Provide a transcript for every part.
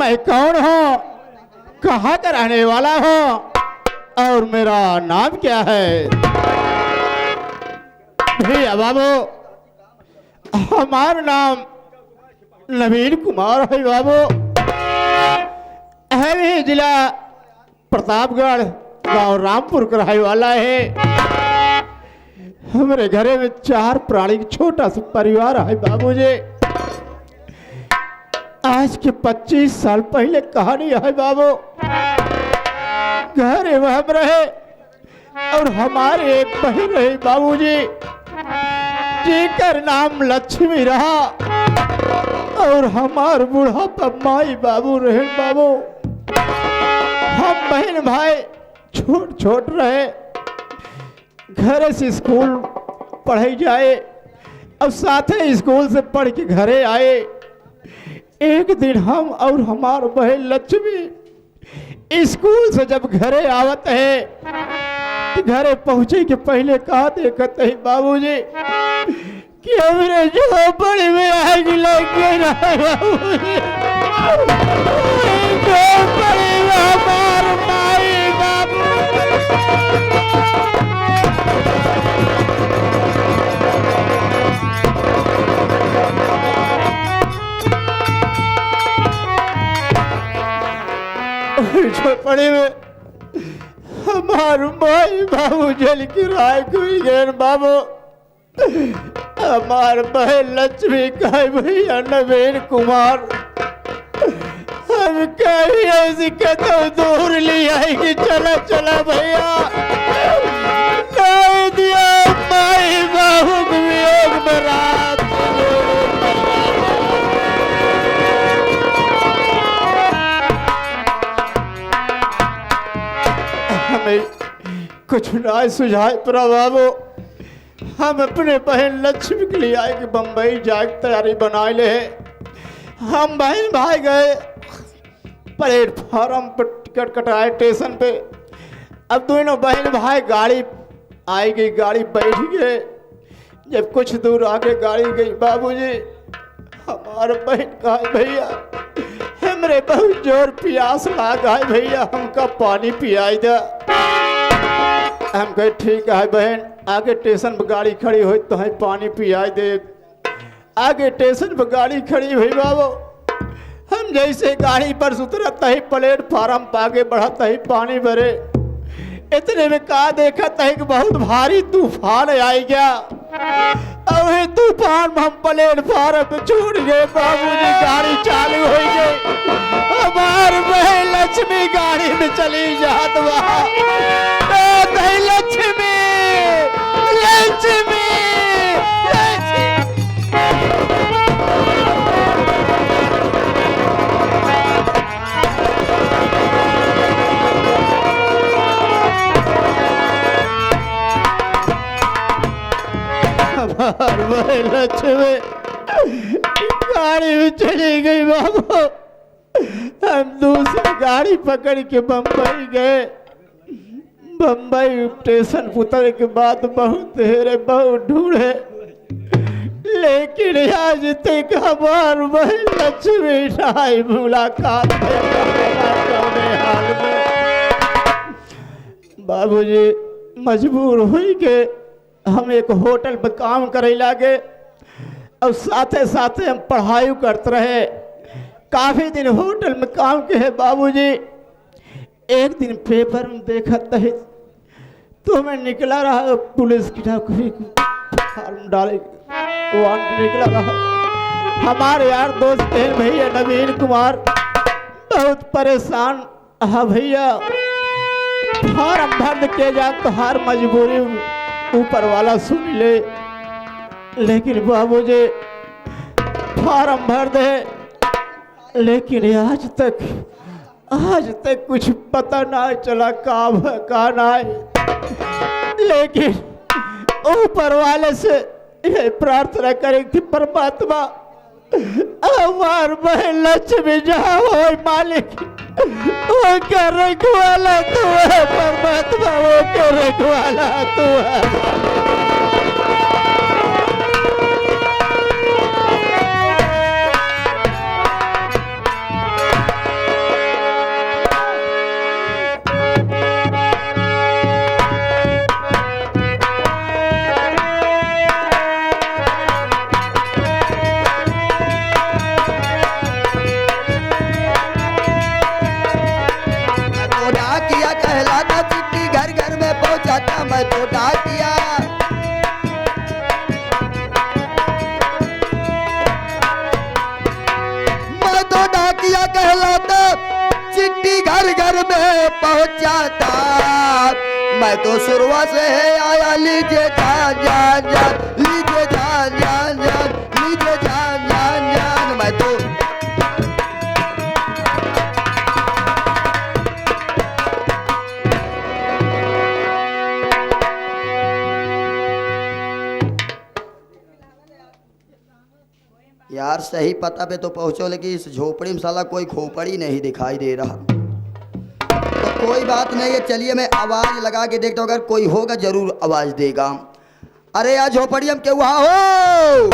मैं कौन हूँ, कहाँ का रहने वाला हूँ और मेरा नाम क्या है? भैया बाबू, हमारा नाम नवीन कुमार है बाबू। है जिला प्रतापगढ़, गांव रामपुर का रहने वाला है। हमारे घरे में 4 प्राणी का छोटा सा परिवार है बाबूजी। आज के 25 साल पहले कहानी है बाबू। घर में हम रहे और हमारे एक बहन रही बाबूजी, जिनका नाम लक्ष्मी रहा और हमार बुढ़ापा माई बाबू रहे बाबू। हम बहन भाई छोट छोट रहे, घर से स्कूल पढ़ाई जाए और साथ ही स्कूल से पढ़ के घरे आए। एक दिन हम और हमार बहन लक्ष्मी स्कूल से जब घरे आवत है तो घरे पहुंचे के पहले कहा देखत है बाबूजी कि हमरे झोपड़ी में आग लग गई। झोपड़ी में हमार माई बाबू झोपड़ी में हमार माई बाबू जल की राय हुई गए बाबू। हमार बहन लक्ष्मी कहे भैया नवीन कुमार, हम कहीं ऐसी कदम दूर ली आएगी, चला चला भैया नहीं दिया माई बाबू को वियोग में रात। हमें कुछ ना सुझाए पर बाबू, हम अपने बहन लक्ष्मी के लिए आए कि बम्बई जाए तैयारी बना ले। हम बहन भाई गए प्लेटफार्म पर, टिकट कटाए स्टेशन पे। अब दोनों बहन भाई गाड़ी आई गई, गाड़ी बैठ गए। जब कुछ दूर आगे गाड़ी गई बाबूजी, हमारे बहन कहा भैया हमरे बहुत जोर प्यास लगा है भैया, हमका पानी पियाई दे। हम कहे ठीक है बहन, आगे स्टेशन पर गाड़ी खड़ी हुई तो है पानी पियाई दे। आगे स्टेशन पर गाड़ी खड़ी हुई बाबू, हम जैसे गाड़ी पर उतरता ही प्लेटफार्म पर आगे बढ़ता ही पानी भरे। इतने में कहा देखा है कि बहुत भारी तूफान आई गया और तूफान में हम प्लेटफार्म पे छूट गए बाबूजी। गाड़ी चालू हो गई, हमार बहन लक्ष्मी गाड़ी में चली जात वहाँ। लक्ष्मी लक्ष्मी हमार बहन लक्ष्मी गाड़ी में चली गई बाबू। हम दूसरी गाड़ी पकड़ के बम्बई गए। बम्बई स्टेशन उतर के बाद बहुत देर बहुत ढूंढे, लेकिन आज तक हमार बहन लक्ष्मी नहीं मुलाकात हाल में। बाबूजी मजबूर हुई के हम एक होटल पर काम करे लागे और साथे साथे हम पढ़ाई करते रहे। काफी दिन होटल में काम के है बाबूजी। एक दिन पेपर में देखा है तो मैं निकला रहा, पुलिस की फॉर्म डाले वारंट निकला रहा। हमारे यार दोस्त हैं भैया नवीन कुमार, बहुत परेशान। हाँ भैया फॉर्म भर के जा तो हर मजबूरी ऊपर वाला सुन ले, लेकिन बाबूजी फॉर्म भर दे, लेकिन आज तक कुछ पता ना चला का ना है। लेकिन ऊपर वाले से यह प्रार्थना करें कि परमात्मा हमार बहन लक्ष्मी जहाँ हो मालिक वो क्या रखवाला तू है, परमात्मा वो क्या रखवाला तू है। मैं तो डाकिया। मैं तो डाकिया कहलाता, चिट्ठी घर घर में पहुंचाता। मैं तो शुरुआत से है आया, लीजिए जान जान जान, लीजिए जान जान जान, लीजिए जान जान जान। मैं तो यार सही पता पे तो पहुंचो, लेकिन इस झोपड़ी में साला कोई खोपड़ी नहीं दिखाई दे रहा। तो कोई बात नहीं है, चलिए मैं आवाज लगा के देखता हूँ, अगर कोई होगा जरूर आवाज देगा। अरे यार झोपड़ी हम क्यों वहां हो?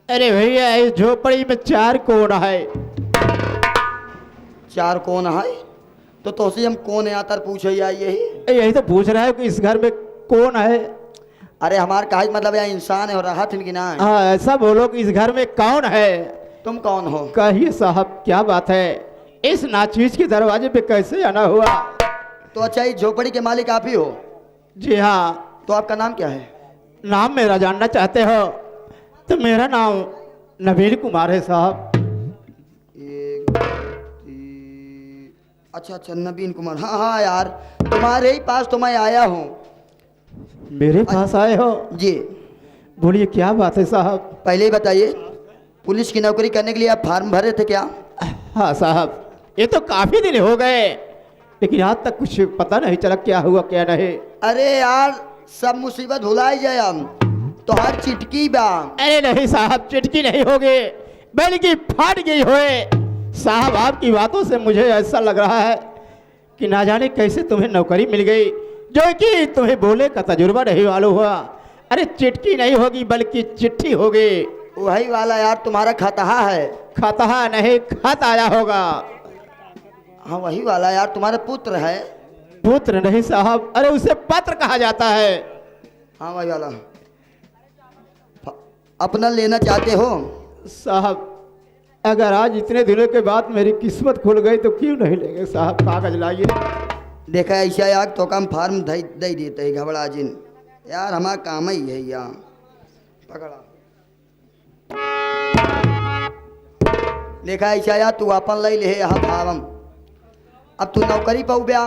अरे भैया इस झोपड़ी में 4 कोण है। 4 कौन है? तो तोसे हम कौन है आतर पूछे यही यही तो पूछ रहा है कि इस घर में कौन है। अरे हमार कहा मतलब यहाँ इंसान है और राहत कि ना? हाँ ऐसा बोलो कि इस घर में कौन है। तुम कौन हो? कहिए साहब क्या बात है, इस नाचीज के दरवाजे पे कैसे आना हुआ? तो अच्छा इस झोपड़ी के मालिक आप ही हो? जी हाँ। तो आपका नाम क्या है? नाम मेरा जानना चाहते हो तो मेरा नाम नवीन कुमार है साहब। अच्छा अच्छा नवीन कुमार। हाँ हाँ यार तुम्हारे ही पास तो मैं आया हूँ। मेरे पास आए हो? जी बोलिए क्या बात है साहब। पहले ही बताइए, पुलिस की नौकरी करने के लिए आप फॉर्म भरे थे क्या? हाँ साहब ये तो काफी दिन हो गए, लेकिन आज तक कुछ पता नहीं चला क्या हुआ क्या नहीं। अरे यार सब मुसीबत भुलाई जाए हम तो हाथ चिटकी बा। अरे नहीं साहब चिटकी नहीं होगी बल्कि फट गई होए। साहब आपकी बातों से मुझे ऐसा लग रहा है कि ना जाने कैसे तुम्हें नौकरी मिल गई जो कि तुम्हें बोले का तजुर्बा नहीं मालूम हुआ। अरे चिटकी नहीं होगी बल्कि चिट्ठी होगी। वही वाला यार तुम्हारा खतहा है। खतहा नहीं खत आया होगा। हाँ वही वाला यार तुम्हारा पुत्र है। पुत्र नहीं साहब, अरे उसे पत्र कहा जाता है। हाँ वही वाला। अपना लेना चाहते हो? साहब अगर आज इतने दिनों के बाद मेरी किस्मत खुल गई तो क्यों नहीं लेंगे साहब, कागज लाइए। देखा ऐसा यार तो काम फार्म दे देते है घबरा जिन यार, हमारा काम ही है यहाँ। पकड़ा देखा ऐसा यार तू अपन ले ले यहाँ फार्म। अब तू नौकरी पाऊ ब्या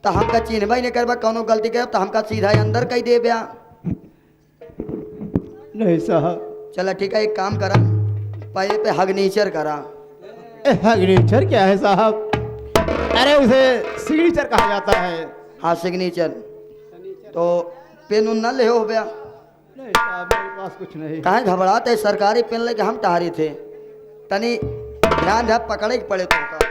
तो हमका चिन्हबा ही नहीं करबा, कौनो गलती करे तो हमका सीधा अंदर कही दे ब्या। नहीं साहब। चला ठीक है एक काम करा, पहले पे हगनीचर करा। सिग्नेचर क्या है साहब? अरे उसे सिग्नेचर कहा जाता है। हाँ सिग्नेचर। तो पेन उन न ले हो गया? नहीं साहब मेरे पास कुछ नहीं। कहाँ घबराते, सरकारी पेन लेके हम टहरी थे। तनी ध्यान रख पकड़े के पड़े तो का।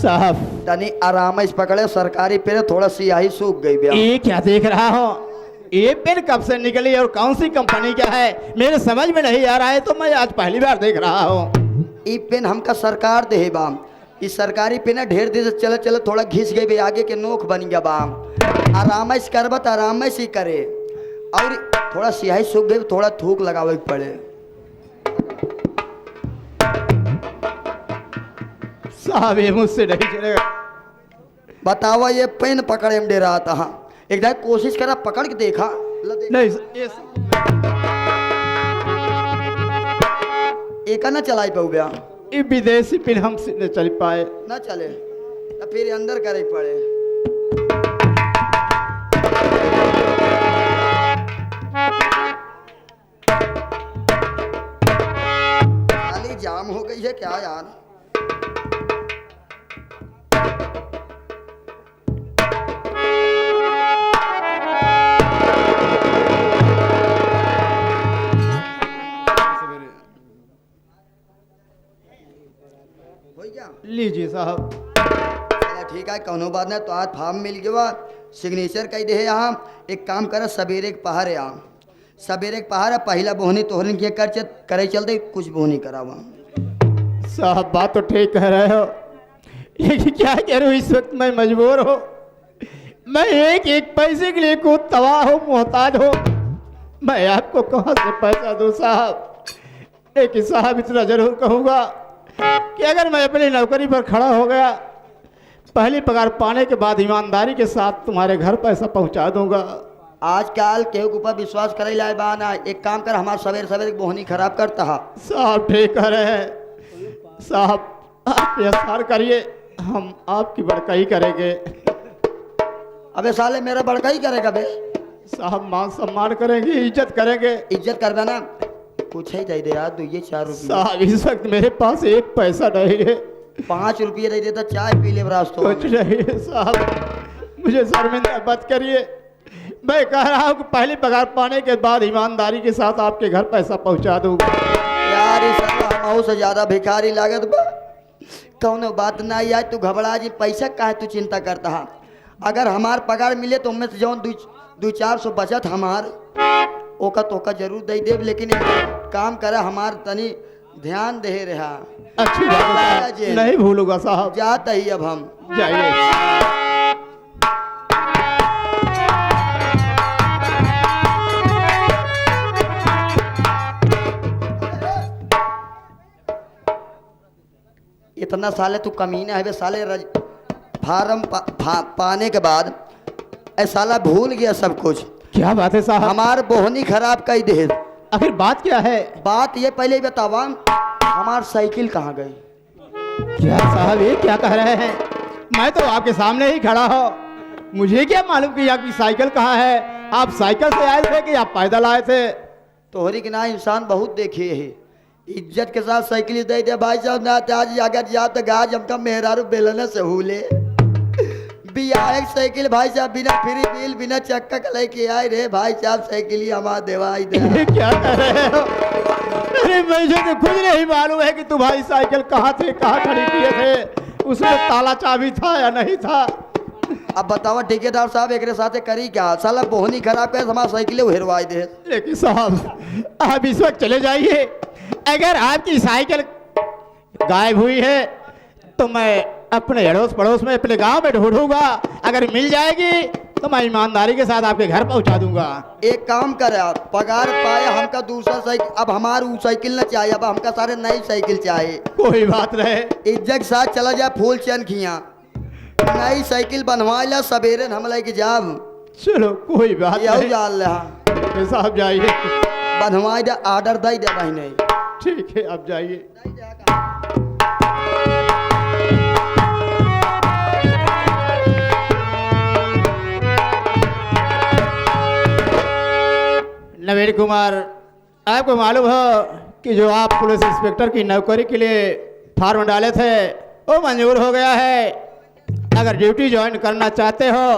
साहब तनी आराम से पकड़े, सरकारी पेन थोड़ा सियाही सूख गई ब्या। ये क्या देख रहा हो? ये पेन कब से निकली और कौन सी कंपनी का है मेरे समझ में नहीं आ रहा है, तो मैं आज पहली बार देख रहा हूँ। ये पेन हमका सरकार दे बा। इस सरकारी पेन ढेर दिन से चले चले थोड़ा घिस गई, आगे के नोक बन गया बा। आराम से करबा तो आराम से करे, और थोड़ा सियाही सूख गई थोड़ा थूक लगावे के पड़े। साहब ये मुझसे नहीं चलेगा। बतावा ये पेन पकड़े में दे रहा था। एक बार कोशिश करा पकड़ के देखा। नहीं एक ना चलाई पाऊ ब्या। ये विदेशी पेन हमसे न चल पाए। ना चले तो फिर अंदर करे पड़े। खाली जाम हो गई है क्या यार? लीजिए साहब। चला ठीक है कौनो बात नहीं, तो आज फार्म मिल गया, सिग्नेचर कही दे यहाँ। एक काम कर सवेरे के पहाड़ यहाँ, सवेरे के पहाड़ पहला बोहनी तोहरन के करे चलते कुछ बोहनी करावा। साहब बात तो ठीक कह रहे हो, लेकिन क्या करूँ इस वक्त मैं मजबूर हो। मैं एक एक पैसे के लिए को तबाह हो मोहताज हो। मैं आपको कहाँ से पैसा दूँ साहब? एक ही साहब इतना जरूर कहूँगा कि अगर मैं अपनी नौकरी पर खड़ा हो गया, पहली पगार पाने के बाद ईमानदारी के साथ तुम्हारे घर पैसा पहुँचा दूंगा। आजकल केहू के ऊपर विश्वास करे लाए बाना। एक काम कर, हमारे सवेरे सवेरे बोहनी खराब करता है। साहब ठीक कह रहे हैं साहब, आप एहसान करिए, हम आपकी बड़काई करेंगे। अबे साले मेरा बड़का ही करेगा बे। साहब मान सम्मान करेंगे, इज्जत करेंगे। इज्जत करबे ना, कुछ ही दे दे यार, दो ये 4 रुपये। साहब इस वक्त मेरे पास एक पैसा नहीं है। 5 रुपये दे देता, चाय पी ले रास्तों कुछ नहीं है साहब, मुझे शर्मिंदा मत करिए। मैं कह रहा हूँ कि पहली पगार पाने के बाद ईमानदारी के साथ आपके घर पैसा पहुँचा दूंगा। यार इस हमहू से ज्यादा भिखारी लागत बा। कौनो बात ना यार, तू घबरा जी, पैसा काहे तू चिंता करता है? अगर हमार पगार मिले तो उनमें से जौन 200-400 बचत हमार ओका तोका जरूर दे देव, लेकिन एक काम करे, हमार तनी ध्यान दे रहा। अच्छी बात है साहब, नहीं भूलूंगा साहब। जाता ही अब हम जाइए। इतना साले तू कमीना है बे साले। फार्म पाने के बाद ऐ साला भूल गया सब कुछ। क्या बात है साहब? हमार बोहनी खराब कर दे। आखिर बात क्या है? बात ये पहले ही बतावा, हमार साइकिल कहाँ गई? क्या साहब ये क्या कह रहे हैं? मैं तो आपके सामने ही खड़ा हो, मुझे क्या मालूम कि आपकी साइकिल कहाँ है? आप साइकिल से आए थे कि आप पैदल आए थे? तोहरी के ना इंसान बहुत देखे है, इज्जत के साथ साइकिल दे दे भाई साहब। ना आज अगर जाओ तो गाज हमका मेहरारू बेलने से हुले बिया साइकिल भाई साहब, बिना फ्री बिल बिना चक्का का लेके आए रे भाई साहब। साइकिल ही हमारा देवाई दे। क्या कर रहे हो? अरे मुझे तो खुद नहीं मालूम है कि तुम्हारी साइकिल कहाँ थे, कहाँ खड़ी किए थे, उसमें ताला चाबी था या नहीं था? अब बतावा ठेकेदार साहब, एक साथ करी क्या? साला बोहनी खराब कर हमारा साइकिल हेरवाई दे। लेकिन साहब आप इस वक्त चले जाइए। अगर आपकी साइकिल गायब हुई है तो मैं अपने अड़ोस पड़ोस में, अपने गांव में ढूंढूंगा। अगर मिल जाएगी तो मैं ईमानदारी के साथ आपके घर पहुंचा दूंगा। एक काम करे, आप पगार पाए हमका दूसरा साइकिल, अब हमार वो साइकिल ना चाहिए, अब हमका सारे नई साइकिल चाहिए। कोई बात रहे, इज्जत के साथ चला जाए फूल चैन खिया, नई साइकिल बनवा ला सवेरे हम लेके जाब। चलो कोई बात नहीं जान रहा साहब, जाइए बनवाई दे, ऑर्डर दे दे भाई। नहीं ठीक है, अब जाइए। नवीन कुमार, आपको मालूम हो कि जो आप पुलिस इंस्पेक्टर की नौकरी के लिए फॉर्म डाले थे वो मंजूर हो गया है। अगर ड्यूटी ज्वाइन करना चाहते हो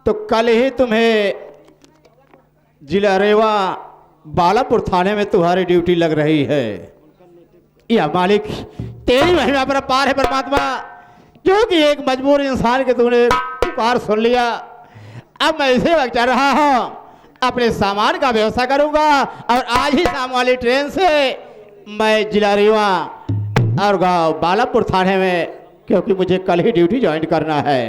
तो कल ही तुम्हें जिला रेवा बालापुर थाने में तुम्हारी ड्यूटी लग रही है। या मालिक तेरी महिमा पर पार है परमात्मा, क्योंकि एक मजबूर इंसान के तुमने पुकार सुन लिया। अब मैं इसे वक्त चल रहा हूँ, अपने सामान का व्यवस्था करूंगा और आज ही शाम वाली ट्रेन से मैं जिला रीवा और गाँव बालापुर थाने में, क्योंकि मुझे कल ही ड्यूटी ज्वाइन करना है।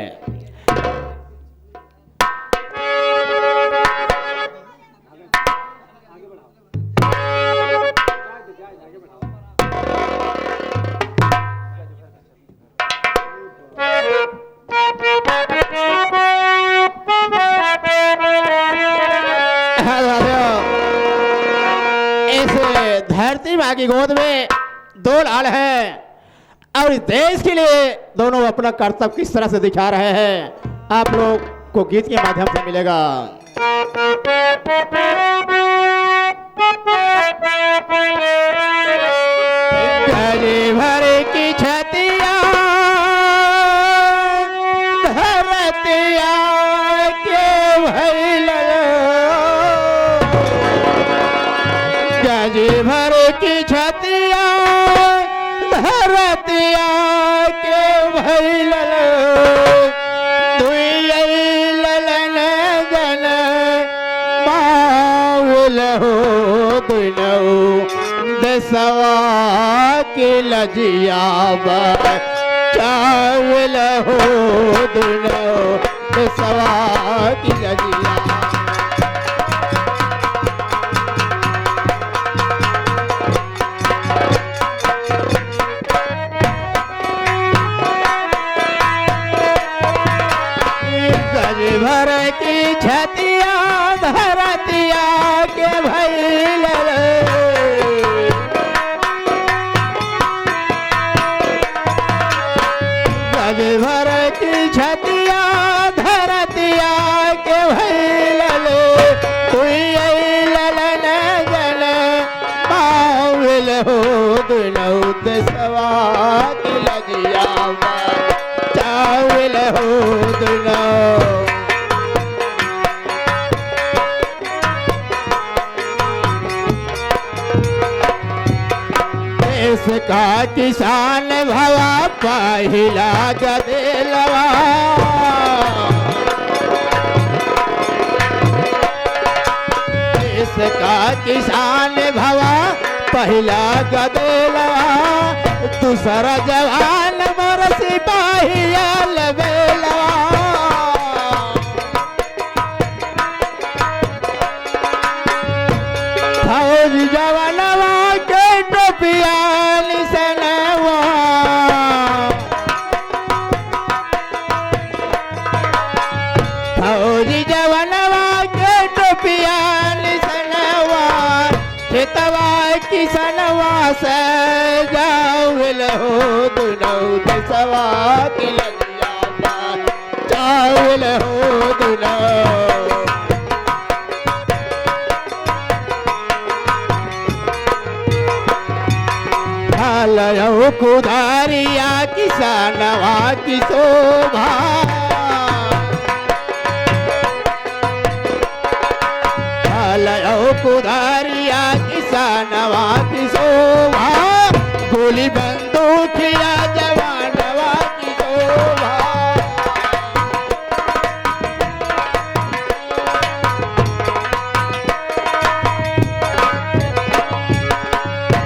धरती माँ की गोद में 2 लाल हैं और इस देश के लिए दोनों अपना कर्तव्य किस तरह से दिखा रहे हैं, आप लोग को गीत के माध्यम से मिलेगा। गली भर की छतिया धरतिया के भइल, गली भर की छतिया धरतिया के भइल, दुई ललन गन माउल हो दुनऊ दसवा के लजिया चावल हो दुनऊ दसवा की लजिया। भर की छतिया धरतिया के भइल गज भर की छतिया धरतिया के भइल कोई ललन जल पाविल हो दुनौत सवा की लजिया चाविल हो दुनौ देश का किसान भवा पहिला गदेलवा देश का किसान भवा पहिला गदेलवा दूसरा जवान मोर सिपाहिया लबेलवा फौज जवानवा के टोपिया निसनवा फौज जवानवा के टोपिया निसनवा खेतवा किसनवा से जाविल हो दुनौत सवा की लजिया जाविल हो दुनौ लयो कुदारिया किसानवा की शोभा लयो कुदारिया किसानवा की शोभा गोली बंदूकिया जवानवा की शोभा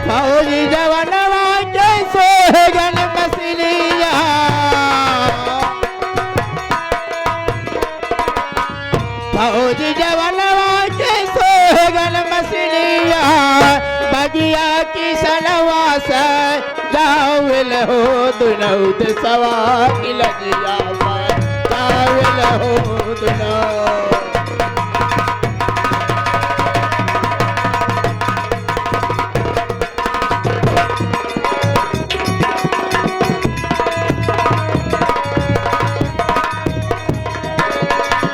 फौजी जवानवा के सोहगन मसलिया फौजी जवानवा के सोहगन मसलिया बगिया की सनवा से जाविल हो दुनौत सवा की लजिया जाविल हो दुनौ